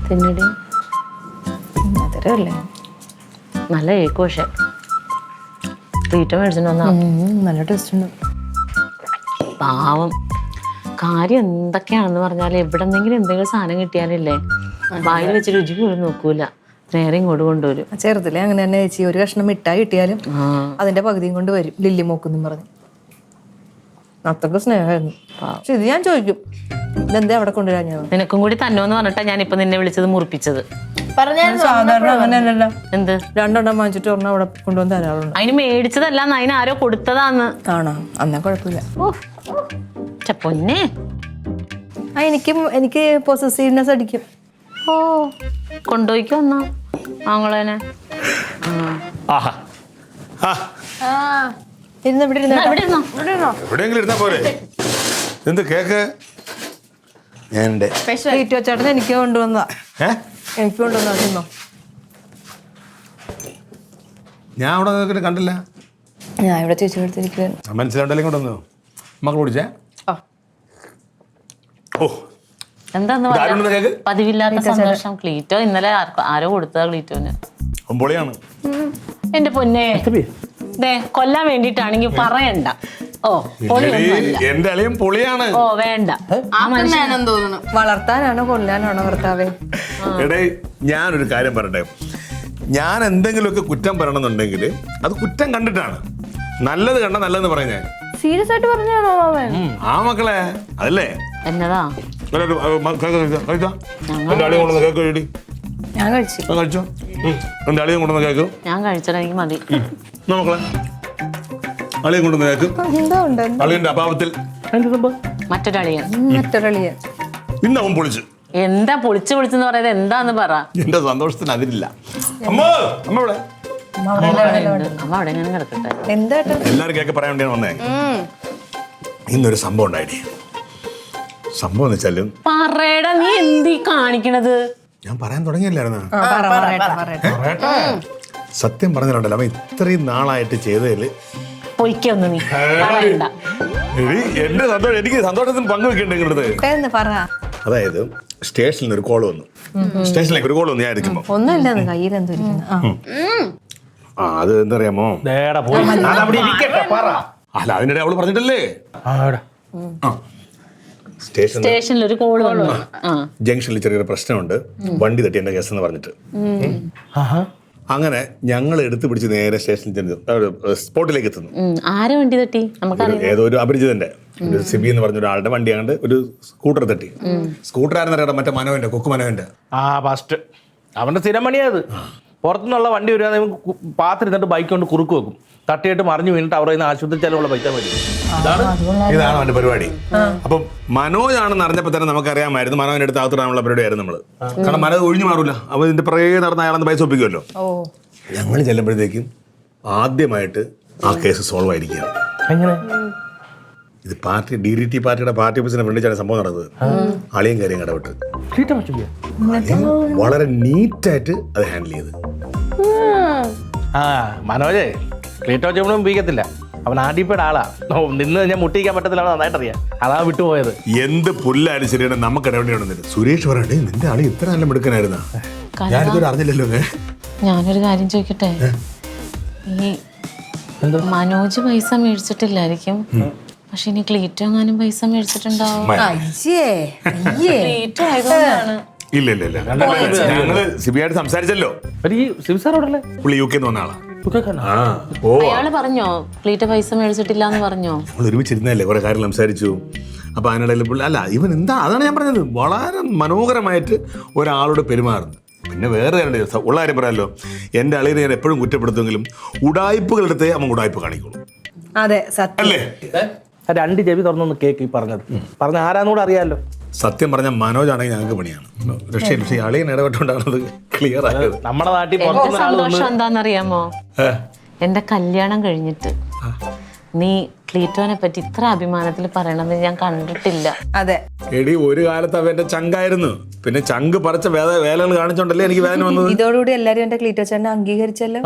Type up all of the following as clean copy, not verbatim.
തിന്നടി മധുരമല്ലേ നല്ല കേക്ക് പക്ഷെ തീറ്റ മേടിച്ചിട്ട് വന്നാ നല്ല ടേസ്റ്റ് ഉണ്ട്. പാവം കാര്യം എന്തൊക്കെയാണെന്ന് പറഞ്ഞാൽ എവിടെന്നെങ്കിലും എന്തെങ്കിലും സാധനം കിട്ടിയാലല്ലേ വായിൽ വെച്ച് രുചി പോലും നോക്കൂല, നേരെ ഇങ്ങോട്ട് കൊണ്ടുവരും. ചെറുതിലെ അങ്ങനെ തന്നെ ചേച്ചി, ഒരു കഷ്ണം മിഠായി കിട്ടിയാലും അതിന്റെ പകുതിയും കൊണ്ട് വരും ലില്ലി മോക്കെന്നും പറഞ്ഞു. അത്രക്ക് സ്നേഹമായിരുന്നു. പക്ഷെ ഇത് ഞാൻ ചോദിക്കും, ഇതെന്താ അവിടെ കൊണ്ടുവരാൻ? ഞാൻ നിനക്കും കൂടി തന്നോന്ന് പറഞ്ഞിട്ടാ ഞാനിപ്പോ നിന്നെ വിളിച്ചത് മുറിപ്പിച്ചത്. സാധാരണ അങ്ങനെയല്ലല്ലോ. എന്ത് രണ്ടെണ്ണം വാങ്ങിച്ചിട്ട് ഒരെണ്ണം അവിടെ കൊണ്ടുവന്ന് തരാറുണ്ട്. അതിന് മേടിച്ചതല്ല, അതിന് ആരോ കൊടുത്തതാന്ന്. ആണോ? എന്നാ കുഴപ്പമില്ല. പൊന്നെ എനിക്ക് പൊസസീവ്നെസ് അടിക്കും. ഓ കൊണ്ടുപോയിക്കോ എന്നാ ആങ്ങളേനെ. എവിടെയെങ്കിലും ഇരുന്നാ പോരെ. എന്ത് കേക്ക്? ചേട്ടൻ എനിക്ക് കൊണ്ടുവന്നതാ. എനിക്ക് കൊണ്ടുവന്നാ തിന്നോ. ഞാൻ അവിടെ നോക്കിയിട്ട് കണ്ടില്ല. ഞാൻ ഇവിടെ ചേച്ചി എടുത്തിരിക്കുവായിരുന്നു. മനസ്സിലാവണ്ടല്ലേ കൊണ്ടുവന്നു മക്കൾ കുടിച്ചേ. ഓ എന്താന്ന് കേക്ക് പതിവില്ലാത്ത സന്തോഷം. ക്ലീറ്റോ ഇന്നലെ ആരോ കൊടുത്തതാ ക്ലീറ്റോന്. പൊളിയാണ് എന്റെ പൊന്നെ. ദേ കൊല്ലാൻ വേണ്ടിട്ടാണെങ്കിൽ പറയണ്ട. ഓ എന്റെ അളിയും പൊളിയാണ്. ഓ വേണ്ട. ആ മനുഷ്യൻ തോന്നുന്നു വളർത്താനാണോ കൊല്ലാനാണോ ഭർത്താവേ? എടേ ഞാനൊരു കാര്യം പറയട്ടെ, ഞാൻ എന്തെങ്കിലുമൊക്കെ കുറ്റം പറയണമെന്നുണ്ടെങ്കിൽ അത് കുറ്റം കണ്ടിട്ടാണ്. നല്ലത് കണ്ട നല്ലതെന്ന് പറയാൻ ഞാൻ സീരിയസ് ആയിട്ട് പറഞ്ഞാണോ മാമൻ? ആ മക്കളെ അതല്ലേ എന്നതാ എന്റെ അളിയും കൊണ്ടുവന്ന കേക്ക് കഴിടി. ഞാൻ കഴിച്ചു. കഴിച്ചോ? എന്റെ അളിയും കൊണ്ടുവന്ന കേക്ക് ഞാൻ കഴിച്ചത് എനിക്ക് മതി. മക്കളെ അളിയും കൊണ്ടുവന്ന കേക്ക് അളിയന്റെ അഭാവത്തിൽ മറ്റൊരളിയൻ മറ്റൊരളിയൻ ഇന്നവൻ പൊളിച്ചു. എന്താ പൊളിച്ച് പൊളിച്ചെന്ന് പറയുന്നത് എന്താന്ന് പറ. എന്റെ സന്തോഷത്തിന് അതിരില്ല. അമ്മ അമ്മ ഇവിടെ അമ്മ അവിടെ എങ്ങനെ കിടക്കട്ടെ. എന്താ എല്ലാരും കേക്ക് പറയാൻ വേണ്ടിയാണ് വന്നേ. ഇന്നൊരു സംഭവം ഉണ്ടായി. സംഭവം എന്ന് വെച്ചാലും പറയടാ, നീ എന്തീ കാണിക്കണത്? ഞാൻ പറയാൻ തുടങ്ങിയല്ലായിരുന്നു. സത്യം പറഞ്ഞിട്ടുണ്ടല്ലോ അവൻ ഇത്രയും നാളായിട്ട് ചെയ്തതിൽ പൊയ്ക്കൊന്ന് നീ പറയണ്ട. എന്റെ സന്തോഷം എനിക്ക് സന്തോഷത്തിന് പങ്കുവെക്കേണ്ടത്. അതായത് സ്റ്റേഷനിൽ നിന്ന് ഒരു കോള് വന്നു. സ്റ്റേഷനിലേക്ക് ഒരു കോള് വന്നു. ഞാൻ ഇരിക്കുമ്പോ ഒന്നുമില്ല, കയ്യിൽ എന്തോ അത് എന്തറിയാമോ, അല്ല അതിനിടെ അവള് പറഞ്ഞിട്ടല്ലേ സ്റ്റേഷനിൽ ഒരു കോള് വന്നു. ജംഗ്ഷനിൽ ചെറിയൊരു പ്രശ്നമുണ്ട്, വണ്ടി തട്ടി എന്റെ കേസ് എന്ന് പറഞ്ഞിട്ട്. അങ്ങനെ ഞങ്ങൾ എടുത്തു പിടിച്ച് നേരെ സ്റ്റേഷനിൽ ചെന്ന് സ്പോട്ടിലേക്ക് എത്തുന്നു. ആരെ വണ്ടി തട്ടി? ഏതോ ഒരു അപരിചിതന്റെ സിബി എന്ന് പറഞ്ഞ ഒരാളുടെ വണ്ടി അങ്ങോട്ട് ഒരു സ്കൂട്ടർ തട്ടി. സ്കൂട്ടർ ആരെന്നറിയാം, മറ്റേ മനോന്റെ കൊക്ക് മനോന്റെ. അവന്റെ സ്ഥിരം പണിയത്. പുറത്തുനിന്നുള്ള വണ്ടി വരുവാ പാത്തിരുന്നിട്ട് ബൈക്ക് കൊണ്ട് കുറുക്ക് വെക്കും. തട്ടിയിട്ട് മറിഞ്ഞു വീണിട്ട് അവരുടെ ആശുപത്രി ചെലവുള്ള പൈസ മതി. ഇതാണ് അവന്റെ പരിപാടി. അപ്പം മനോജാണെന്ന് അറിഞ്ഞപ്പോ തന്നെ നമുക്കറിയാമായിരുന്നു മനോന്റെ അടുത്ത് അകത്തിടാനുള്ള പരിപാടിയായിരുന്നു നമ്മള്. കാരണം മനോജ് ഒഴിഞ്ഞു മാറൂല, അപ്പൊ ഇതിന്റെ പുറകെ നടന്ന അയാളെന്ന് പൈസ ഒപ്പിക്കുമല്ലോ. ഞങ്ങൾ ചെല്ലുമ്പോഴത്തേക്കും ആദ്യമായിട്ട് ആ കേസ് സോൾവ് ആയിരിക്കുകയാണ്. എങ്ങനെ? ഇത് പാർട്ടി DDT പാർട്ടിയുടെ പാർട്ടി ഓഫീസിനെ ഫ്രണ്ടിച്ചാണ് സംഭവം നടന്നത്. അളിയും കാര്യം ഇടപെട്ട് വളരെ നീറ്റായിട്ട് അത് ഹാൻഡിൽ ചെയ്ത്. മനോജേ ക്ലീറ്റോ ചെമ്മണും ഉപയോഗിക്കത്തില്ല. അവൻ ആദ്യപ്പെട്ട ആളാ. നിന്ന് ഞാൻ മുട്ടിക്കാൻ പറ്റത്തില്ല, നന്നായിട്ട് അറിയാം. അതാ വിട്ടുപോയത്. എന്ത് പുല്ലായാലും ശരിയാണ്, നമുക്ക് ഇടപെടേണ്ടത്. സുരേഷ് പറയണ്ടേ നിന്റെ ആളി ഇത്ര നല്ല മിടുക്കനായിരുന്നാ? ഞാനിതൊരു അറിഞ്ഞില്ലല്ലോ. ഞാനൊരു കാര്യം ചോദിക്കട്ടെ, ഈ മനോജ് പൈസ മേടിച്ചിട്ടില്ലായിരിക്കും, പക്ഷെ ഇനി ക്ലീറ്റോ എങ്ങാനും പൈസ മേടിച്ചിട്ടുണ്ടാവും. ക്ലീറ്റോ ആയതുകൊണ്ടാണ്. ഇല്ല ഞങ്ങള് സിബിയായിട്ട് സംസാരിച്ചല്ലോ. പുള്ളി UK വന്ന ആളാ. അയാള് പറഞ്ഞോ ക്ലീറ്റോ പൈസ മേടിച്ചിട്ടില്ല എന്ന് പറഞ്ഞോ? നമ്മൾ ഒരുമിച്ചിരുന്നല്ലേ, കുറെ കാര്യങ്ങൾ സംസാരിച്ചു. അപ്പൊ അതിനിടയിൽ പുള്ളി അല്ല ഇവൻ എന്താ, അതാണ് ഞാൻ പറഞ്ഞത്, വളരെ മനോഹരമായിട്ട് ഒരാളോട് പെരുമാറുന്നു. പിന്നെ വേറെ കാര്യം ഉള്ള കാര്യം പറയാമല്ലോ, എൻ്റെ അളിയെ ഞാൻ എപ്പോഴും കുറ്റപ്പെടുത്തുമെങ്കിലും ഉടായ്പകളെടുത്തേ അവൻ ഉടായ്പ കാണിക്കുള്ളൂ. അതെ അല്ലേ? 2 ചെവി തുറന്നൊന്ന് കേക്ക് ഈ പറഞ്ഞ ആരാന്നൂടെ അറിയാലോ. സത്യം പറഞ്ഞ മനോജ് ആണെങ്കിൽ ഞങ്ങൾക്ക് പണിയാണ്. രക്ഷയില്ല. പക്ഷേ അളിയൻ ഇടപെട്ടുകൊണ്ടാണത് ക്ലിയർ ആയത്. നമ്മുടെ നാട്ടിൽ സന്തോഷം എന്താണെന്നറിയാമോ, എന്റെ കല്യാണം കഴിഞ്ഞിട്ട് നീ ക്ലീറ്റോനെ പറ്റി ഇത്ര അഭിമാനത്തിൽ പറയണത് ഞാൻ കണ്ടിട്ടില്ല. അതെ എടി, ഒരു കാലത്ത് അവന്റെ ചങ്കായിരുന്നു, പിന്നെ ചങ്ക് പറിച്ച വേലകൾ കാണിച്ചോണ്ടല്ലേ എനിക്ക് വേദന വന്നത്. ഇതോടുകൂടി എല്ലാരും എന്റെ ക്ലീറ്റോ ചേട്ടനെ അംഗീകരിച്ചല്ലോ.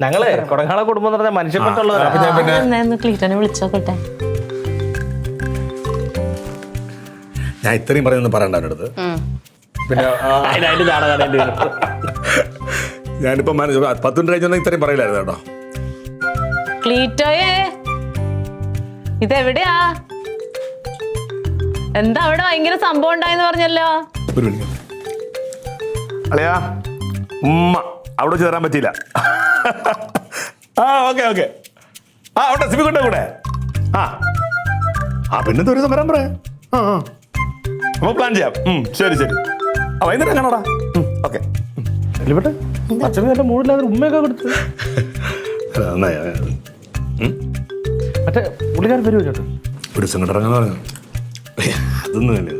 ഞങ്ങളെ കൊടങ്ങാള കുടുംബം എന്ന് പറഞ്ഞാൽ മനുഷ്യപ്പെട്ടുള്ളവരാണ്. ക്ലീറ്റോനെ വിളിച്ചോക്കട്ടെ. ഞാൻ ഇത്രയും പറഞ്ഞൊന്നും പറയണ്ട അവൻ്റെ അടുത്ത്. പിന്നെ അതിനായിട്ട് ചാണകാടേണ്ടി വരും. ഞാനിപ്പോ 10 മിനിറ്റ് കഴിഞ്ഞാൽ ഇത്രയും പറയില്ലായിരുന്നു കേട്ടോ. ക്ലീറ്റോയേ, ഇതെവിടെയാ? എന്താ അവിടെ ഭയങ്കര സംഭവം ഉണ്ടായെന്ന് പറഞ്ഞല്ലോ. ഒരു മിനിറ്റ് അളയാ, ഉമ്മ അവിടെ വെച്ച് തരാൻ പറ്റിയില്ല. ഓക്കെ അവിടെ സിബി കൊണ്ടേ കൂടെ. പിന്നെന്താ ഒരു ദിവസം വരാൻ പറയാം. നമുക്ക് പ്ലാൻ ചെയ്യാം. ശരി വൈകുന്നേരം കാണാടാ. ഓക്കെ എലിപ്പെട്ടെ അച്ഛന് നല്ല മൂടില്ലാതെ ഉമ്മയൊക്കെ കൊടുത്ത് മറ്റേ പുള്ളിക്കാരൻ വരുമോ ചേട്ടാ? ഒരു ദിവസം ഇറങ്ങാന്ന് പറഞ്ഞു. അതൊന്നും ഇല്ല.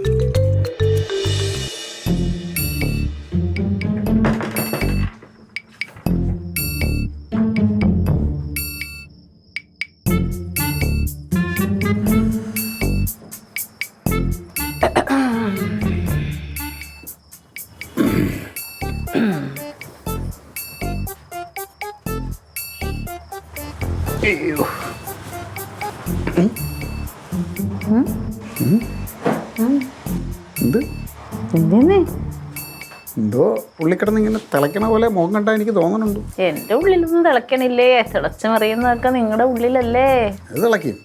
എന്തോ ഉള്ളിക്കിടന്ന് ഇങ്ങനെ തിളയ്ക്കണ പോലെ മുഖം കണ്ടാൽ എനിക്ക് തോന്നുന്നുണ്ട്. എന്റെ ഉള്ളിലൊന്നും തിളക്കണില്ലേ? തിളച്ചു മറിയുന്നതൊക്കെ നിങ്ങളുടെ ഉള്ളിലല്ലേ? അത് തിളയ്ക്കും.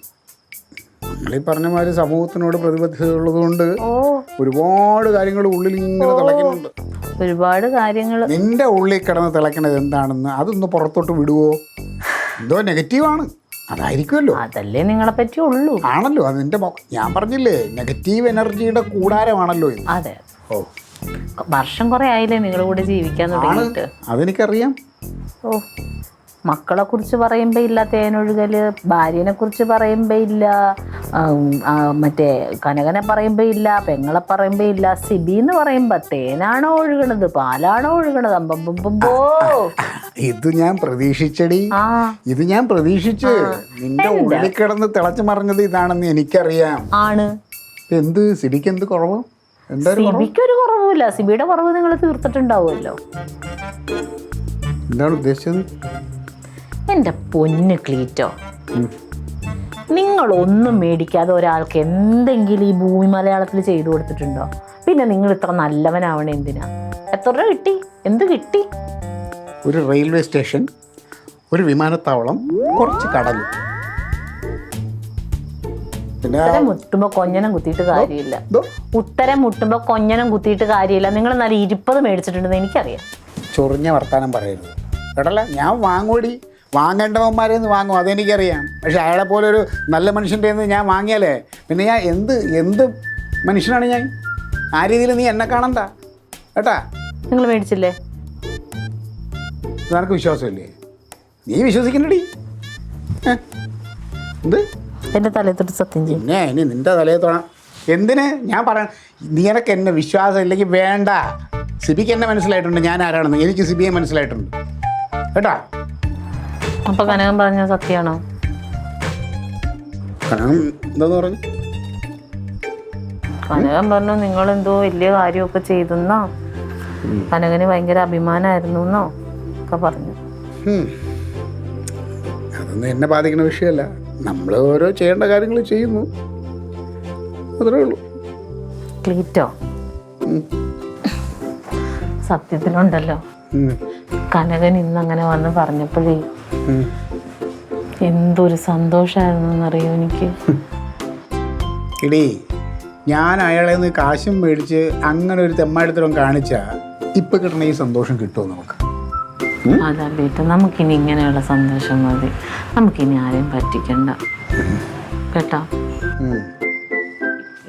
നമ്മളീ പറഞ്ഞ മാതിരി സമൂഹത്തിനോട് പ്രതിബദ്ധത ഉള്ളതുകൊണ്ട് ഒരുപാട് കാര്യങ്ങൾ ഉള്ളിൽ ഇങ്ങനെ തിളയ്ക്കുന്നുണ്ട്. ഒരുപാട് കാര്യങ്ങൾ നിന്റെ ഉള്ളിൽ കിടന്ന് തിളയ്ക്കണത് എന്താണെന്ന് അതൊന്ന് പുറത്തോട്ട് വിടുവോ? എന്തോ നെഗറ്റീവാണ്, അതായിരിക്കുമല്ലോ. അതല്ലേ നിങ്ങളെ പറ്റി ഉള്ളൂ. ആണല്ലോ, അത് നിന്റെ ഞാൻ പറഞ്ഞില്ലേ, നെഗറ്റീവ് എനർജിയുടെ കൂടാരമാണല്ലോ ഇത്. അതെ, ഓ വർഷം കുറെ ആയില്ലേ നിങ്ങളുടെ കൂടെ ജീവിക്കാൻ തുടങ്ങിയിട്ട്? അതെനിക്കറിയാം. ഓ, മക്കളെ കുറിച്ച് പറയുമ്പോ ഇല്ല തേനൊഴുകല്, ഭാര്യനെ കുറിച്ച് പറയുമ്പോ ഇല്ല, മറ്റേ കനകനെ പറയുമ്പോ ഇല്ല, പെങ്ങളെ പറയുമ്പോ ഇല്ല, സിബി എന്ന് പറയുമ്പോ തേനാണോ ഒഴുകണത് പാലാണോ ഒഴുകണത്? അമ്പോ ഇത് ഞാൻ പ്രതീക്ഷിച്ചടി. ഇത് ഞാൻ പ്രതീക്ഷിച്ച്. നിന്റെ ഉള്ളിൽ കിടന്ന് തിളച്ചു മറിഞ്ഞത് ഇതാണെന്ന് എനിക്കറിയാം. ആണ്. എന്ത് സിബിക്ക് എന്ത് കുറവ്? സിബിക്ക് ഒരു കുറവുമില്ല. സിബിയുടെ കുറവ് നിങ്ങൾ തീർത്തിട്ടുണ്ടാവുമല്ലോ. എന്താണ് ഉദ്ദേശിച്ചത്? എന്റെ പൊന്ന് ക്ലീറ്റോ, നിങ്ങളൊന്നും മേടിക്കാതെ ഒരാൾക്ക് എന്തെങ്കിലും ഈ ഭൂമി മലയാളത്തിൽ ചെയ്തു കൊടുത്തിട്ടുണ്ടോ? പിന്നെ നിങ്ങൾ ഇത്ര നല്ലവനാവണേ എന്തിനാ? എത്ര രൂപ കിട്ടി? എന്ത് കിട്ടി? ഒരു റെയിൽവേ സ്റ്റേഷൻ, ഒരു വിമാനത്താവളം, കുറച്ച് കടൽ. ഉത്തരം മുട്ടുമ്പോ കൊഞ്ഞനം കുത്തിയിട്ട് കാര്യമില്ല. ഉത്തരം മുട്ടുമ്പോ കൊഞ്ഞനം കുത്തിയിട്ട് കാര്യമില്ല. നിങ്ങൾ നല്ല 20 മേടിച്ചിട്ടുണ്ടെന്ന് എനിക്കറിയാം. ചൊറിഞ്ഞ വർത്താനം പറയരുത് കേട്ടല്ല. ഞാൻ വാങ്ങൂടി, വാങ്ങേണ്ടവന്മാരെ വാങ്ങും, അതെനിക്കറിയാം. പക്ഷെ അയാളെ പോലെ ഒരു നല്ല മനുഷ്യൻ്റെ ഞാൻ വാങ്ങിയാലേ പിന്നെ ഞാൻ എന്ത് മനുഷ്യനാണ് ഞാൻ? ആ രീതിയിൽ നീ എന്നെ കാണണ്ട കേട്ടാ. നിങ്ങൾ മേടിച്ചില്ലേ? നിനക്ക് വിശ്വാസമില്ലേ? നീ വിശ്വസിക്കണ്ടടി. എന്ത് എന്റെ തലയിൽ തൊട്ട് സത്യം ചെയ്യും. പിന്നെ ഇനി നിന്റെ തലയിൽ തൊഴാം. എന്തിന്? ഞാൻ പറയാം, നിനക്ക് എന്നെ വിശ്വാസം ഇല്ലെങ്കിൽ വേണ്ട. സിബിക്ക് എന്നെ മനസ്സിലായിട്ടുണ്ട് ഞാൻ ആരാണെന്ന്. എനിക്ക് സിബിയെ മനസ്സിലായിട്ടുണ്ട് കേട്ടാ. അപ്പൊ കനകൻ പറഞ്ഞ സത്യമാണോ? കനകൻ എന്താന്ന് പറഞ്ഞു? കനകൻ പറഞ്ഞു നിങ്ങൾ എന്തോ വലിയ കാര്യമൊക്കെ ചെയ്തെന്നോ, കനകന് ഭയങ്കര അഭിമാനമായിരുന്നു എന്നോ ഒക്കെ പറഞ്ഞു. അതൊന്നും എന്നെ ബാധിക്കുന്ന വിഷയമല്ല. നമ്മൾ ഓരോ ചെയ്യേണ്ട കാര്യങ്ങൾ ചെയ്യുന്നു, അത്രേ ഉള്ളൂ. ക്ലീറ്റോ, സത്യത്തിലുണ്ടല്ലോ കനകൻ ഇന്നങ്ങനെ വന്ന് പറഞ്ഞപ്പോഴേ എന്തൊരു സന്തോഷമായിരുന്നു എന്നറിയോ എനിക്ക്. ഇടീ, ഞാൻ അയാളെ നിന്ന് കാശും മേടിച്ച് അങ്ങനെ ഒരു തെമ്മാടിത്തരം കാണിച്ചാൽ ഇപ്പം കിട്ടണ ഈ സന്തോഷം കിട്ടുമോ നമുക്ക്? അതല്ലേട്ടോ, നമുക്കിനി ഇങ്ങനെയുള്ള സന്തോഷം മതി. നമുക്കിനി ആരെയും പറ്റിക്കണ്ട കേട്ടോ.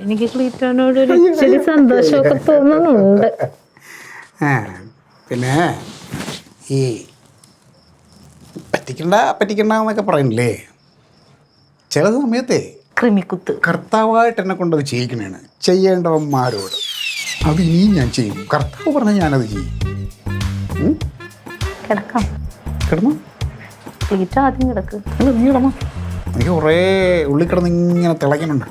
എനിക്ക് ക്ലീറ്റോനോട് ഒരു ഇച്ചിരി സന്തോഷമൊക്കെ തോന്നുന്നുണ്ട്. പിന്നെ ഈ പറ്റിക്കണ്ട എന്നൊക്കെ പറയുന്നില്ലേ, ചില സമയത്തെ കൃമിക്കുത്ത് കർത്താവായിട്ട് എന്നെ കൊണ്ടത് ചെയ്യിക്കണേണ്. ചെയ്യേണ്ടവന്മാരോട് അത് ഇനിയും ഞാൻ ചെയ്യും. കർത്താവ് പറഞ്ഞാൽ ഞാനത് ചെയ്യും. കിടക്കാം. കിടന്നു ക്ലീറ്റോ ആദ്യം കിടക്ക്. നീ കിടന്നു. എനിക്ക് കുറേ ഉള്ളിൽ കിടന്ന് ഇങ്ങനെ തിളയ്ക്കുന്നുണ്ട്.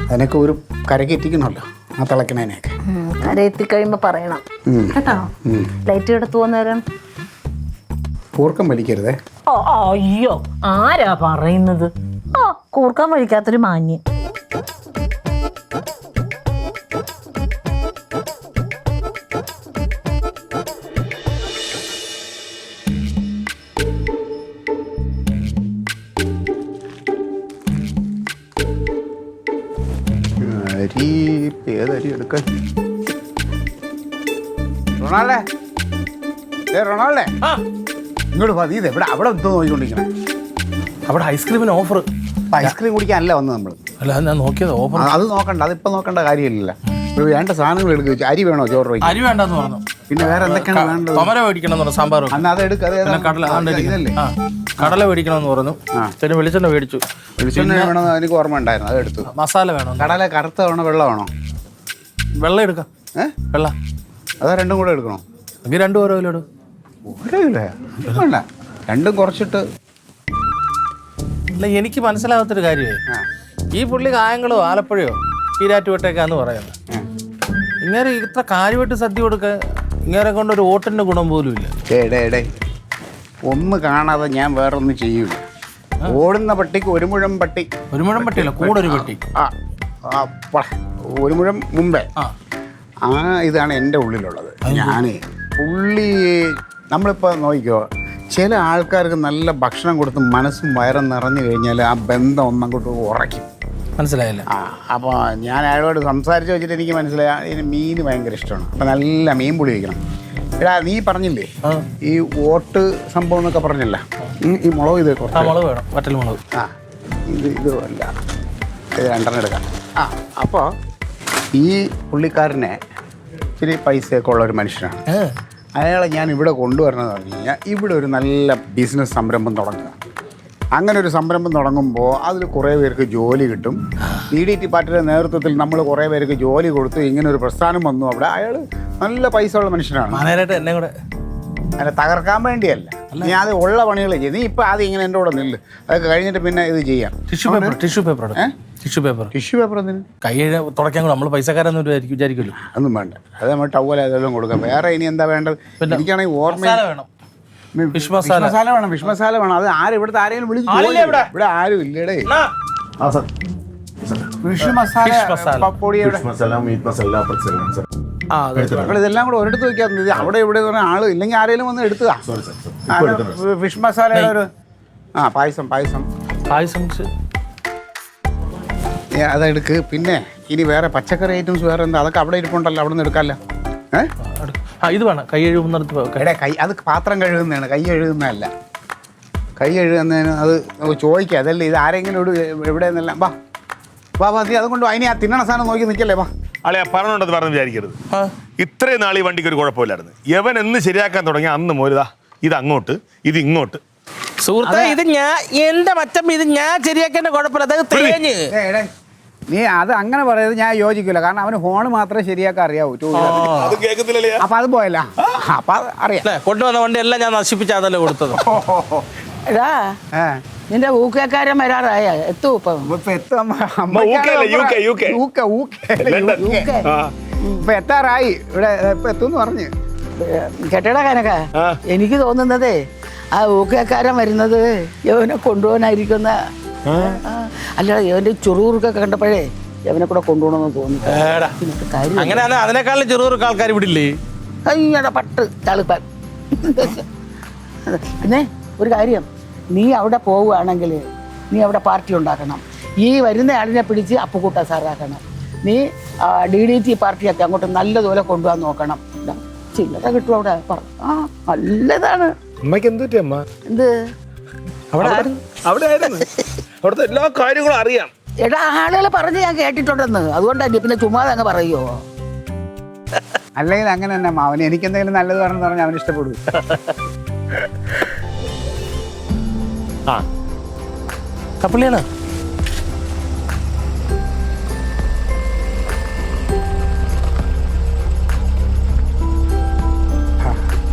അതിനൊക്കെ ഒരു കരക്ക് എത്തിക്കണമല്ലോ, ആ തിളയ്ക്കണേനെയൊക്കെ. കര എത്തിക്കഴിയുമ്പോ പറയണം കേട്ടോ. ലൈറ്റ് കിടത്തു പോകുന്നേരം കൂർക്കം വലിക്കരുതേ. ഓ അയ്യോ, ആരാ പറയുന്നത്? കൂർക്കാൻ വലിക്കാത്തൊരു മാന്യൻ. ഇപ്പം ഏതരി എടുക്കാൻ? റൊണാൾഡേ, റൊണാൾഡേ, ഇങ്ങോട്ട് നീ എവിടെ അവിടെ എന്തോ നോക്കിക്കൊണ്ടിരിക്കണേ? അവിടെ ഐസ്ക്രീമിന് ഓഫർ. ഐസ്ക്രീം കുടിക്കാനല്ല വന്നത് നമ്മൾ. അല്ല ഞാൻ നോക്കിയത് ഓഫർ. അത് നോക്കണ്ട, അതിപ്പോൾ നോക്കേണ്ട കാര്യമില്ല. ഒരു വേണ്ട സാധനങ്ങൾ എടുക്കുക. അരി വേണോ ചോറ് വയ്ക്കാൻ? അരി വേണ്ടെന്ന് പറഞ്ഞു. പിന്നെ വേറെ എന്തൊക്കെയാണ് വേണ്ടത്? തൊമര മേടിക്കണം എന്ന് പറഞ്ഞു, സാമ്പാർ. അന്ന് അത് എടുക്കുക. കടല ഇതല്ലേ? കടല മേടിക്കണം എന്ന് പറഞ്ഞു. പിന്നെ വെളിച്ചെണ്ണ മേടിച്ചു. വെളിച്ചെണ്ണ വേണമെന്ന് എനിക്ക് ഓർമ്മ ഉണ്ടായിരുന്നു, അത് എടുത്തു. മസാല വേണം. കടല കറുത്ത വേണോ വെള്ളമാണോ? വെള്ളം എടുക്കാം. വെള്ള അതാ രണ്ടും കൂടെ എടുക്കണോ? എങ്കിൽ 2 ഓരോ കിലോ ഇടും. ഓരോ കിലോ വേണ്ട, രണ്ടും കുറച്ചിട്ട്. അല്ല എനിക്ക് മനസ്സിലാവാത്തൊരു കാര്യമേ, ഈ പുള്ളി കായങ്ങളോ ആലപ്പുഴയോ ഈരാറ്റുപേട്ടേക്കാന്ന് പറയുന്നത്. ഇങ്ങനെ ഇത്ര കാര്യമായിട്ട് സദ്യ കൊടുക്കാൻ ഇങ്ങനെ കൊണ്ടൊരു ഓട്ടിൻ്റെ ഗുണം പോലും ഇല്ല. ഡേ ഒന്ന് കാണാതെ ഞാൻ വേറൊന്നും ചെയ്യൂല. ഓടുന്ന പട്ടിക്ക് ഒരു മുഴം പട്ടി. ഒരു മുഴം പട്ടിയല്ല, കൂടെ ഒരു പട്ടി. ഒരു മുഴം മുമ്പേ ഇതാണ് എൻ്റെ ഉള്ളിലുള്ളത്. ഞാനേ പുള്ളി നമ്മളിപ്പോൾ നോക്കിക്കോ, ചില ആൾക്കാർക്ക് നല്ല ഭക്ഷണം കൊടുത്ത് മനസ്സും വയറും നിറഞ്ഞു കഴിഞ്ഞാൽ ആ ബന്ധം ഒന്നങ്ങോട്ട് ഉറയ്ക്കും. മനസ്സിലായില്ല? അപ്പോൾ ഞാൻ അയാളോട് സംസാരിച്ച് വെച്ചിട്ട് എനിക്ക് മനസ്സിലായി ഇതിന് മീൻ ഭയങ്കര ഇഷ്ടമാണ്. അപ്പം നല്ല മീൻ പുളി വയ്ക്കണം. എടാ നീ പറഞ്ഞില്ലേ ഈ ഓട്ട് സംഭവം എന്നൊക്കെ പറഞ്ഞില്ല, ഈ മുളക് ഇത് മുളക് വേണം, വറ്റൽ മുളക്. ഇത് അല്ല, ഇത് 2 എടുക്കാം. അപ്പോൾ ഈ പുള്ളിക്കാരനെ ഇച്ചിരി പൈസയൊക്കെ ഉള്ള ഒരു മനുഷ്യനാണ്. അയാളെ ഞാൻ ഇവിടെ കൊണ്ടുവരണമെന്ന് പറഞ്ഞു കഴിഞ്ഞാൽ ഇവിടെ ഒരു നല്ല ബിസിനസ് സംരംഭം തുടങ്ങുക. അങ്ങനെ ഒരു സംരംഭം തുടങ്ങുമ്പോൾ അതിൽ കുറേ പേർക്ക് ജോലി കിട്ടും. DDT പാർട്ടിയുടെ നേതൃത്വത്തിൽ നമ്മൾ കുറേ പേർക്ക് ജോലി കൊടുത്ത് ഇങ്ങനെ ഒരു പ്രസ്ഥാനം വന്നു. അവിടെ അയാൾ നല്ല പൈസ ഉള്ള മനുഷ്യനാണ്. എന്നെ കൂടെ അല്ല, തകർക്കാൻ വേണ്ടിയല്ല. നീ അത് ഉള്ള പണികൾ ചെയ്യും. നീ ഇപ്പം ആദ്യം ഇങ്ങനെ എൻ്റെ കൂടെ നില്ല്, അതൊക്കെ കഴിഞ്ഞിട്ട് പിന്നെ ഇത് ചെയ്യാം. ടിഷ്യൂ പേപ്പർ എന്തിന്? കൈ തുടക്കാൻ കൂടെ നമ്മൾ പൈസക്കാരെന്ന് വിചാരിക്കുമല്ലോ. അതൊന്നും വേണ്ട, അത് നമ്മൾ ടവൽ അതെല്ലാം കൊടുക്കാം. വേറെ ഇനി എന്താ വേണ്ടത്? എനിക്കാണെങ്കിൽ ഓർമ്മ വേണം. ഫിഷ് മസാല വേണം. ഫിഷ് മസാല വേണം. അത് ഇവിടുത്തെ ആരെങ്കിലും വിളിച്ചു? ഇവിടെ ആരും ഇല്ലടേ. ഫിഷ് മസാല പൊടി ഇതെല്ലാം കൂടെ ഒരിടത്ത് വെക്കാൻ. അവിടെ ഇവിടെ ആള് ഇല്ലെങ്കിൽ ആരെങ്കിലും വന്ന് എടുത്തുക. ഫിഷ് മസാല ഒരു പായസം അതെടുക്ക്. പിന്നെ ഇനി വേറെ പച്ചക്കറി ഐറ്റംസ് വേറെ എന്താ? അതൊക്കെ അവിടെ ഇരിപ്പുണ്ടല്ലോ, അവിടെ നിന്ന് എടുക്കാമല്ലോ. ഇത് വേണം. കൈ കഴുകുന്നിടത്ത് അത് പാത്രം കഴുകുന്നതാണ്, കൈ കഴുകുന്നതല്ല. കൈ കഴുകുന്നതിന് അത് ചോദിക്കുക. അതല്ലേ ഇത് ആരെങ്കിലും എവിടെ നിന്നെല്ലാം വാ നീ അതുകൊണ്ട് അതിന് ആ തിന്നണ സാധനം നോക്കി നിൽക്കല്ലേ. വാ അളയാ പറഞ്ഞോണ്ടത് പറഞ്ഞ് വിചാരിക്കരുത്. ഇത്രയും നാൾ ഈ വണ്ടിക്ക് ഒരു കുഴപ്പമില്ലായിരുന്നു. യവൻ എന്ന് ശരിയാക്കാൻ തുടങ്ങി അന്ന് മോരുതാ ഇത് അങ്ങോട്ട് ഇത് ഇങ്ങോട്ട്. സുഹൃത്തെ, ഇത് ഞാൻ എന്റെ മച്ചം, ഇത് ഞാൻ ശരിയാക്കേണ്ട കുഴപ്പമില്ല. നീ അത് അങ്ങനെ പറയുന്നത് ഞാൻ യോജിക്കില്ല. കാരണം അവന് ഫോണ് മാത്രമേ ശരിയാക്കാൻ അറിയാവൂ. അപ്പൊ അത് പോയല്ല, അപ്പൊ അറിയാം. കൊണ്ടുവന്ന വണ്ടി എല്ലാം ഞാൻ നശിപ്പിച്ചതല്ലേ കൊടുത്തത്. എടാ നിന്റെ ഊക്കേക്കാരൻ വരാറായ എത്തും ഇപ്പൊ ഇപ്പൊ എത്താറായി. ഇവിടെ ഇപ്പൊ എത്തുമെന്ന് പറഞ്ഞ് കേട്ടടാ കനക. എനിക്ക് തോന്നുന്നതേ ആ ഊക്കേക്കാരൻ വരുന്നത് യവനെ കൊണ്ടുപോകാനായിരിക്കുന്ന. അല്ല, യവന്റെ ചുറുകുറുക്കൊക്കെ കണ്ടപ്പോഴേ യവനെ കൂടെ കൊണ്ടുപോകണമെന്ന് തോന്നി. അങ്ങനെ അതിനേക്കാളും ചെറുതൊക്കെ ആൾക്കാർ വിടില്ലേ? അയ്യടാ പട്ട് തളിപ്പാൻ. പിന്നെ ഒരു കാര്യം, നീ അവിടെ പോവുകയാണെങ്കിൽ നീ അവിടെ പാർട്ടി ഉണ്ടാക്കണം. ഈ വരുന്ന ആളിനെ പിടിച്ച് അപ്പുകൂട്ട സാറാക്കണം. നീ DDT പാർട്ടിയൊക്കെ അങ്ങോട്ട് നല്ലതുപോലെ കൊണ്ടുപോകാൻ നോക്കണം. ചില്ലറ കിട്ടും അവിടെ. നല്ലതാണ്. എന്ത് അവിടുത്തെ എല്ലാ കാര്യങ്ങളും അറിയാം. എടാ ആളുകൾ പറഞ്ഞ് ഞാൻ കേട്ടിട്ടുണ്ടെന്ന്, അതുകൊണ്ടല്ലേ പിന്നെ ചുമ്മാതെ അങ്ങ് പറയുമോ? അല്ലെങ്കിൽ അങ്ങനെ തന്നെ അവന് എനിക്കെന്തെങ്കിലും നല്ലത് പറഞ്ഞെന്ന് പറഞ്ഞാൽ അവന് ഇഷ്ടപ്പെടും. കപ്പളിയാണ്.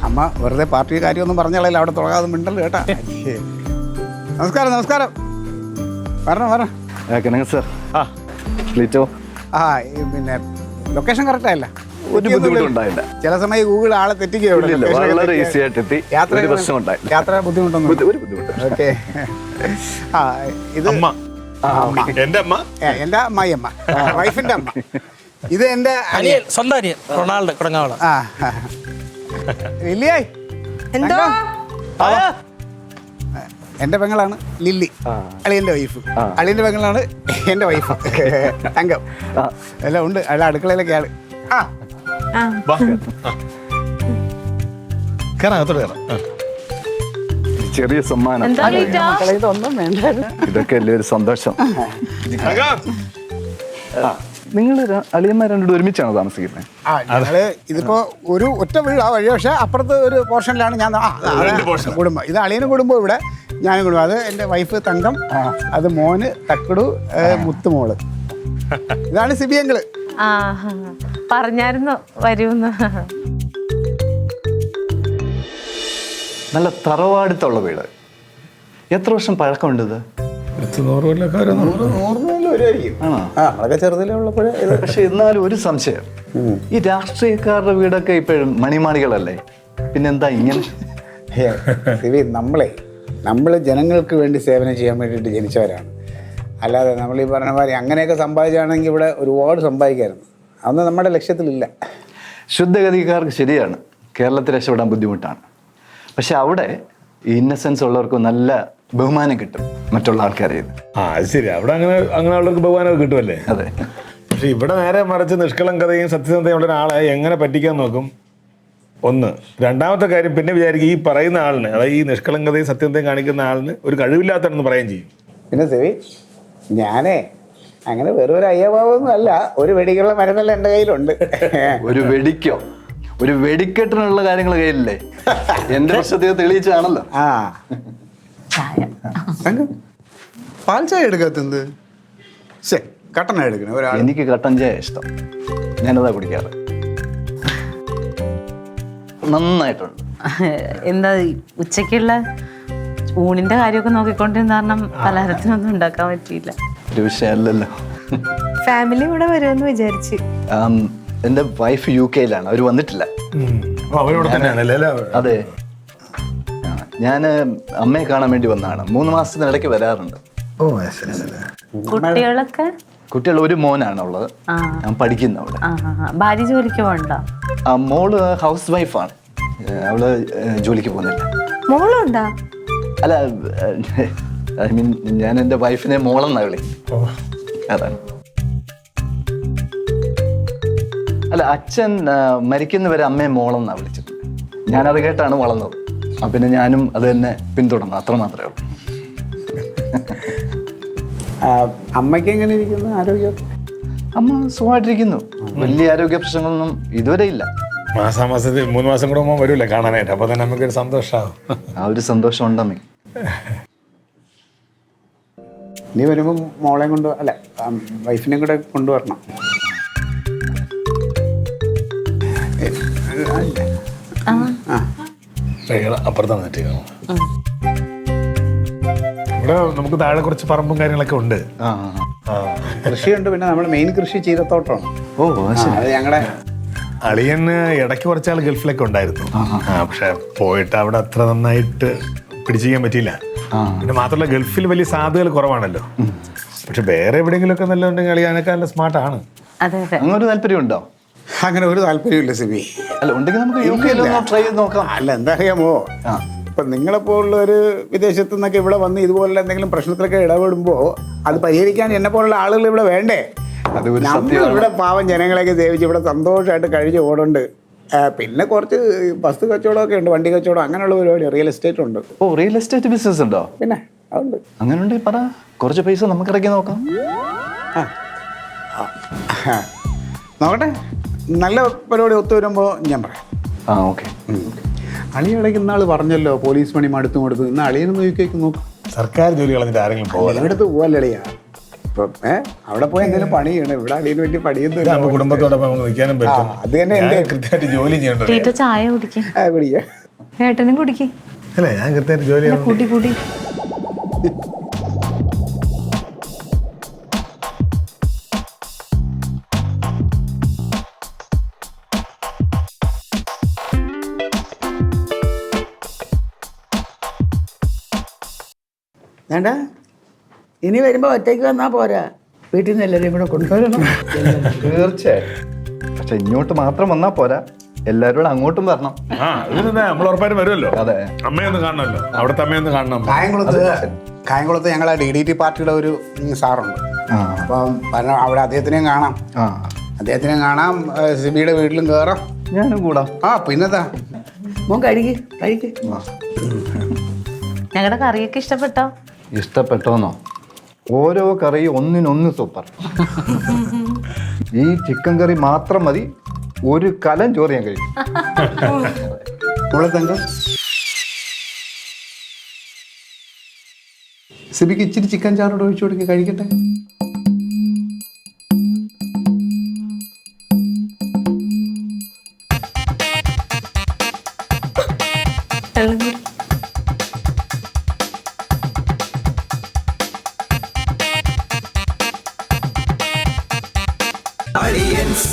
അമ്മ വെറുതെ പാർട്ടി കാര്യമൊന്നും പറഞ്ഞാലല്ല അവിടെ തുടങ്ങാതെ മിണ്ടല്ലോ കേട്ടാ. നമസ്കാരം. പറഞ്ഞോ. സാർ പിന്നെ ലൊക്കേഷൻ കറക്റ്റ് ആയില്ല? ഒരു ബുദ്ധിമുട്ടുണ്ടായില്ല. ചില സമയം ഗൂഗിൾ ആളെ തെറ്റിക്കുകയുള്ളൂ. വളരെ ഈസി ആയിട്ട് എത്തി. യാത്ര ബുദ്ധിമുട്ടൊന്നും. ഓക്കെ. ഇത് എന്റെ അമ്മ, എന്റെ അമ്മായിയമ്മ, വൈഫിന്റെ അമ്മ. ഇത് എന്റെ സ്വന്തം അനിയൻ റൊണാൾഡോ കുടങ്ങാവളം. ഇല്ലേ? എന്തോ എൻ്റെ പെങ്ങളാണ് ലില്ലി, അളിയൻ്റെ വൈഫ്. അളിയൻ്റെ പെങ്ങളാണ് എൻ്റെ വൈഫ് തങ്കം. എല്ലാം ഉണ്ട്. അല്ല അടുക്കളയിലൊക്കെയാണ്. കയറാം, അകത്തോട്ട് കയറാം. ചെറിയ സമ്മാനം. ഇതൊന്നും വേണ്ട. ഇതൊക്കെ അല്ലേ ഒരു സന്തോഷം. നിങ്ങൾ അളിയന്മാർ രണ്ടും ഒരുമിച്ചാണോ താമസിക്കുന്നത്? ഞങ്ങള് ഇതിപ്പോ ഒരു ഒറ്റ വീട് ആ വഴി, പക്ഷെ അപ്പുറത്ത് ഒരു പോർഷനിലാണ് ഞാൻ കുടുംബം. ഇത് അളിയന് കുടുംബം, ഇവിടെ ഞാനും കുടുംബം. അത് എൻ്റെ വൈഫ് തങ്കം, അത് മോന് തക്കടു, മുത്തുമോള്. ഇതാണ് സിബിയങ്ങള്. പറഞ്ഞായിരുന്നു വരൂന്ന്. നല്ല തറവാടുത്തുള്ള വീട്. എത്ര വർഷം പഴക്കമുണ്ട് ഇത്? 100 കൊല്ലമൊക്കെ വരും. 100 വരുമായിരിക്കും. നമ്മളൊക്കെ ചെറുതിലേ ഉള്ളപ്പോഴേ. പക്ഷെ എന്നാലും ഒരു സംശയം, ഈ രാഷ്ട്രീയക്കാരുടെ വീടൊക്കെ ഇപ്പോഴും മണിമാണികളല്ലേ, പിന്നെന്താ ഇങ്ങനെ? സിബി, നമ്മൾ ജനങ്ങൾക്ക് വേണ്ടി സേവനം ചെയ്യാൻ വേണ്ടിയിട്ട് ജനിച്ചവരാണ്. അല്ലാതെ നമ്മൾ ഈ പറഞ്ഞ മാതിരി അങ്ങനെയൊക്കെ സമ്പാദിച്ചാണെങ്കിൽ ഇവിടെ ഒരുപാട് സമ്പാദിക്കായിരുന്നു. അതൊന്നും നമ്മുടെ ലക്ഷ്യത്തിലില്ല. ശുദ്ധഗതിക്കാർക്ക് ശരിയാണ് കേരളത്തിൽ രക്ഷപ്പെടാൻ ബുദ്ധിമുട്ടാണ്. പക്ഷെ അവിടെ ഈ ഇന്നസെൻസ് ഉള്ളവർക്ക് നല്ല ബഹുമാനം കിട്ടും മറ്റുള്ള ആൾക്കാരെ. അത് ശരി, അവിടെ അങ്ങനെയുള്ളവർക്ക് ബഹുമാനമൊക്കെ കിട്ടുമല്ലേ. അതെ. പക്ഷെ ഇവിടെ നേരെ മറിച്ച് നിഷ്കളങ്കതയും സത്യസന്ധതയും ഉള്ള ഒരാളെ എങ്ങനെ പറ്റിക്കാൻ നോക്കും? ഒന്ന്. രണ്ടാമത്തെ കാര്യം, പിന്നെ വിചാരിക്കും ഈ പറയുന്ന ആളിന്, അതായത് ഈ നിഷ്കളങ്കതയും സത്യസന്ധതയും കാണിക്കുന്ന ആളിന് ഒരു കഴിവില്ലാത്തതെന്ന് പറയുകയും ചെയ്യും. പിന്നെ സിബി, ഞാനേ അങ്ങനെ വെറും ഒരു അയ്യഭാവമൊന്നും അല്ല. ഒരു വെടിക്കുള്ള മരുന്നെല്ലാം എൻ്റെ കയ്യിലുണ്ട്. ഒരു വെടിക്കോ, ഒരു വെടിക്കെട്ടിനുള്ള കാര്യങ്ങൾ കയ്യിലല്ലേ? എന്റെ പ്രശ്നത്തെ തെളിയിച്ചാണല്ലോ. പാൽ ചായ എടുക്കാത്തത്? കട്ടന എടുക്കണേ ഒരാൾ. എനിക്ക് കട്ടൻ ചായ ഇഷ്ടം, ഞാനതാ കുടിക്കാറ്. നന്നായിട്ടുണ്ട്. എന്താ ഉച്ചക്കുള്ള ഊണിന്റെ കാര്യമൊക്കെ നോക്കിക്കൊണ്ടിരുന്ന കാരണം പലഹാരത്തിനൊന്നും ഉണ്ടാക്കാൻ പറ്റിയില്ല. ഒരു വിഷയമല്ലല്ലോ. ഫാമിലി ഇവിടെ വരുമെന്ന് വിചാരിച്ച്. എന്റെ വൈഫ് UK-യിലാണ്, അവർ വന്നിട്ടില്ല. അവരോട് തന്നെയാണല്ലേ? അതെ, ഞാൻ അമ്മയെ കാണാൻ വേണ്ടി വന്നതാണ്. 3 മാസത്തിനിടയ്ക്ക് വരാറുണ്ട്. കുട്ടികൾ ഒരു മോനാണ് ഉള്ളത്. ഞാൻ പഠിക്കുന്ന അവിടെ. ഭാര്യ ജോലിക്ക് പോകണ്ട? മോള് ഹൗസ് വൈഫാണ്, അവള് ജോലിക്ക് പോകുന്നില്ല. മോളുണ്ടാ? അല്ല, ഐ മീൻ ഞാൻ എൻ്റെ വൈഫിനെ മോളെന്നാ വിളി. അതാണ്. അല്ല, അച്ഛൻ മരിക്കുന്നവരെ അമ്മയെ മോളെന്നാ വിളിച്ചത്. ഞാനത് കേട്ടാണ് വളർന്നത്. പിന്നെ ഞാനും അത് തന്നെ പിന്തുടർന്നു, അത്ര മാത്രമേ ഉള്ളൂ. അമ്മയ്ക്ക് എങ്ങനെ ഇരിക്കുന്നു ആരോഗ്യം? അമ്മ സുഖമായിട്ടിരിക്കുന്നു. വലിയ ആരോഗ്യ പ്രശ്നങ്ങളൊന്നും ഇതുവരെ ഇല്ല. മാസത്തിൽ 3 മാസം കൂടെ വരൂല്ലേ കാണാനായിട്ട്, അപ്പൊ തന്നെ നമുക്കൊരു സന്തോഷമാവും. ആ ഒരു സന്തോഷം ഉണ്ടമ്മേ. നീ വരുമ്പോ മോളെയും കൊണ്ട്, അല്ല വൈഫിനെയും കൂടെ കൊണ്ടുവരണം. അപ്പുറത്താണ് നെറ്റിക്കണം. ഇവിടെ നമുക്ക് താഴെ കുറച്ച് പറമ്പും കാര്യങ്ങളൊക്കെ ഉണ്ട്. കൃഷിയുണ്ട്. പിന്നെ നമ്മൾ മെയിൻ കൃഷി ചീരത്തോട്ടമാണ്. അത് ഞങ്ങളുടെ അളിയന് ഇടയ്ക്ക് കുറച്ചാൾ ഗൾഫിലൊക്കെ ഉണ്ടായിരുന്നു. പക്ഷെ പോയിട്ട് അവിടെ അത്ര നന്നായിട്ട് പിടിച്ചിരിക്കാൻ പറ്റിയില്ല. പിന്നെ മാത്രമല്ല ഗൾഫിൽ വലിയ സാധ്യതകൾ കുറവാണല്ലോ. പക്ഷെ വേറെ എവിടെയെങ്കിലുമൊക്കെ നല്ലതുണ്ടെങ്കിൽ അളിയാനൊക്കെ നല്ല സ്മാർട്ടാണ്. അങ്ങനെ ഒരു താല്പര്യം ഉണ്ടോ? അങ്ങനെ ഒരു താല്പര്യമില്ല സിബി. അല്ല, ഉണ്ടെങ്കിൽ നമുക്ക് ട്രൈ ചെയ്ത് നോക്കാം. അല്ല, എന്താ അറിയാമോ, ഇപ്പൊ നിങ്ങളെപ്പോലുള്ള ഒരു വിദേശത്തു നിന്നൊക്കെ ഇവിടെ വന്ന് ഇതുപോലുള്ള എന്തെങ്കിലും പ്രശ്നത്തിലൊക്കെ ഇടപെടുമ്പോൾ അത് പരിഹരിക്കാൻ എന്നെ പോലുള്ള ആളുകൾ ഇവിടെ വേണ്ടേ? ഇവിടെ പാവം ജനങ്ങളെയൊക്കെ സേവിച്ച് ഇവിടെ സന്തോഷമായിട്ട് കഴിച്ച് ഓടുണ്ട്. പിന്നെ കുറച്ച് ബസ് കച്ചവടമൊക്കെ ഉണ്ട്, വണ്ടി കച്ചവടം, അങ്ങനെയുള്ള പരിപാടി. റിയൽ എസ്റ്റേറ്റ് ഉണ്ട്. ഓ, റിയൽ എസ്റ്റേറ്റ് ബിസിനസ് ഉണ്ടോ? പിന്നെ അതുണ്ട്. അങ്ങനെ ഉണ്ടെങ്കിൽ പറ, കുറച്ച് പൈസ നമുക്ക് ഇറക്കി നോക്കാം. നോക്കട്ടെ, നല്ല പരിപാടി ഒത്തു വരുമ്പോൾ ഞാൻ പറയാം. ഓക്കെ. അളിയടയ്ക്ക് ഇന്നാൾ പറഞ്ഞല്ലോ പോലീസ് പണി മടുത്തു ഇന്ന് അളിയനൊന്ന് നോക്കി നോക്കും. സർക്കാർ ജോലി കളഞ്ഞിട്ട് ആരെങ്കിലും പോകാം? ഇവിടുത്തെ പോവല്ലേ അളിയാ? ഇപ്പം അവിടെ പോയി എന്തെങ്കിലും പണി ചെയ്യണം. ഇവിടെ അളിയന് വേണ്ടി പണിയൊന്നും കുടുംബത്തോടൊപ്പം നമുക്ക് നിൽക്കാനും പറ്റും. അത് തന്നെ എന്റെ കൃത്യമായിട്ട് ജോലി ചെയ്യണ്ടോ? ചായ കുടിക്കും. ഏട്ടനും കുടിക്കും. അല്ലേ, ഞാൻ കൃത്യമായിട്ട് ജോലി ചെയ്യണം. കൂട്ടി വേണ്ട, ഇനി വരുമ്പോൾ ഒറ്റയ്ക്ക് വന്നാൽ പോരാ, വീട്ടിൽ നിന്ന് എല്ലാവരെയും കൂടെ കൊണ്ടുവരണം. തീർച്ചയായും. പക്ഷെ ഇങ്ങോട്ട് മാത്രം വന്നാൽ പോരാ, എല്ലാവരോടും അങ്ങോട്ടും വരണം. ആ ഇതിനെന്താ നമ്മൾ ഉറപ്പായിട്ടും വരുമല്ലോ. അതെ. അമ്മയൊന്ന് കാണണമല്ലോ, അവിടുത്തെ അമ്മയൊന്ന് കാണണം. കായംകുളത്ത് ഞങ്ങളെ DDT പാർട്ടിയുടെ ഒരു സാറുണ്ട്. ആ അപ്പം അവിടെ അദ്ദേഹത്തിനെയും കാണാം, ആ അദ്ദേഹത്തിനെയും കാണാം, സിബിയുടെ വീട്ടിലും കയറാം. ഞാനും കൂടാം. ആ പിന്നെന്താ, മോൻ കഴിക്ക് കഴിക്ക്. ഞങ്ങളുടെ കറിയൊക്കെ ഇഷ്ടപ്പെട്ടോ? ഇഷ്ടപ്പെട്ടോന്നോ? ഓരോ കറിയും ഒന്നിനൊന്ന് സൂപ്പർ. ഈ ചിക്കൻ കറി മാത്രം മതി, ഒരു കലം ചോറ് ഞാൻ കഴിക്കും. മോളെ തങ്കം, സിബിക്ക് ഇച്ചിരി ചിക്കൻ ചാറോട് ഒഴിച്ചു കൊടുക്കുക, കഴിക്കട്ടെ. Audience.